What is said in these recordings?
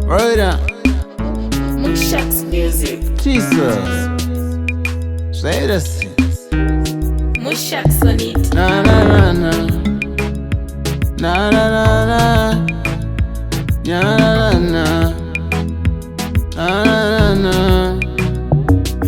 Right on. Mushax Music. Jesus. Say this. Mushax on it. Na na na na. Na na na na. Na na na na. Na na na na.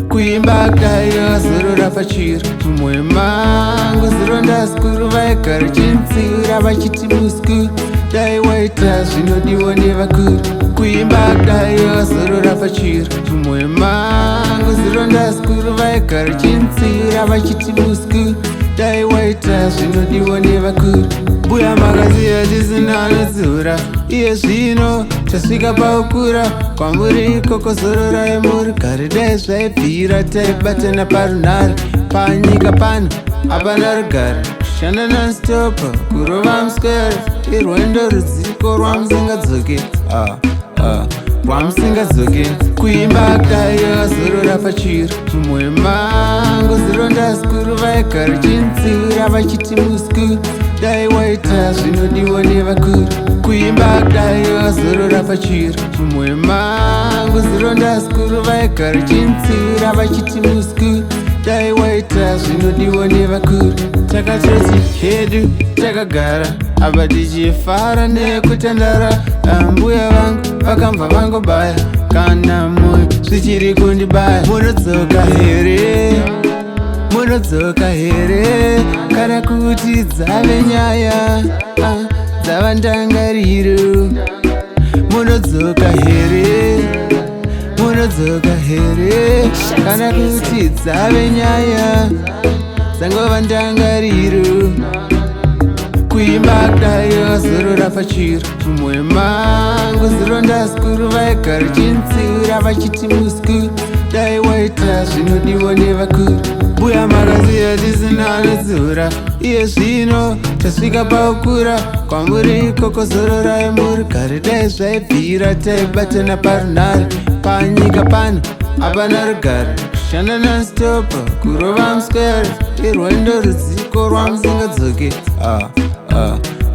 Kuimba kaya zero rafachir. Muemango zero ndaskuru vaikar chinsira vachiti musku. Dai waita zvinodiwa nevakuru. Kuimba kaya zero rafachir. Muemango zero ndaskuru vaikar chinsira vachiti musku. Dai waita zvinodiwa nevakuru. Buya makaziya tisina nedzura. Iye zvino tasvika paukura. Kwamuri ikoko zorora yemuri. Kare dai zvaibvira taibatana parunhare. Panyika pano hapana rugare. Kushanda nonstop kurova muswere. Irwendo rudziko rwamusingadzoke. Rwamusingadzoke. Kuimba kudai zorora pachiro. Mumwe mango zironda zikuru vaikara chinzira vachiti musku. Dai waita zvinodiwa nevakuru. Kuimba kudai zorora pachiro. Mumwe mango zironda zikuru vaikara chinzira vachiti musku. Dai waita zvinodiwa nevakuru. Takatoti hedu takagara apa tichifara nekutandara. Mbuya vangu vakambva vangobaya kana moyo zvichiri kundibaya. Munodzoka here, munodzoka here, kana kuti dzave nyaya dzava ndangariro. Munodzoka here, munodzoka here, kana kuti dzave nyaya dzangova ndangariro. Kuimba kudai zorora pachiro. Mumwe mango zironda zikuru vaikara chinsira vachiti musku. Dai waita zvinodiwa nevakuru. Buya makaziya tisina nedzura. Iye zvino tasvika paukura. Kwamuri ikoko zorora yemuri. Kare dai zvaibvira taibatana parunhare. Panyika pano hapana rugare. Kushanda nonstop kurova muswere. Irwendo rudziko rwamusingadzoke.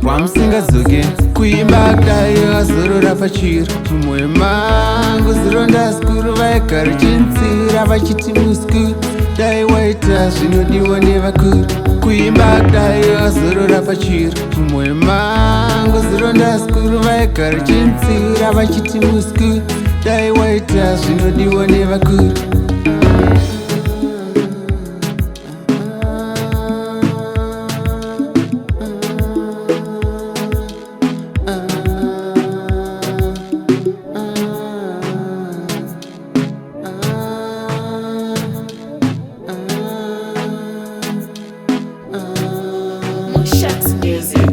Rwamusingadzoke. Kuimba kudai zorora pachiro. Mumwe mango zironda zikuru vaikara chinsira vachiti musku. Dai waita zvinodiwa nevakuru. Kuimba kudai zorora pachiro. Mumwe mango zironda zikuru vaikara chinsira vachiti musku. Dai waita zvinodiwa nevakuru. Mushax Music.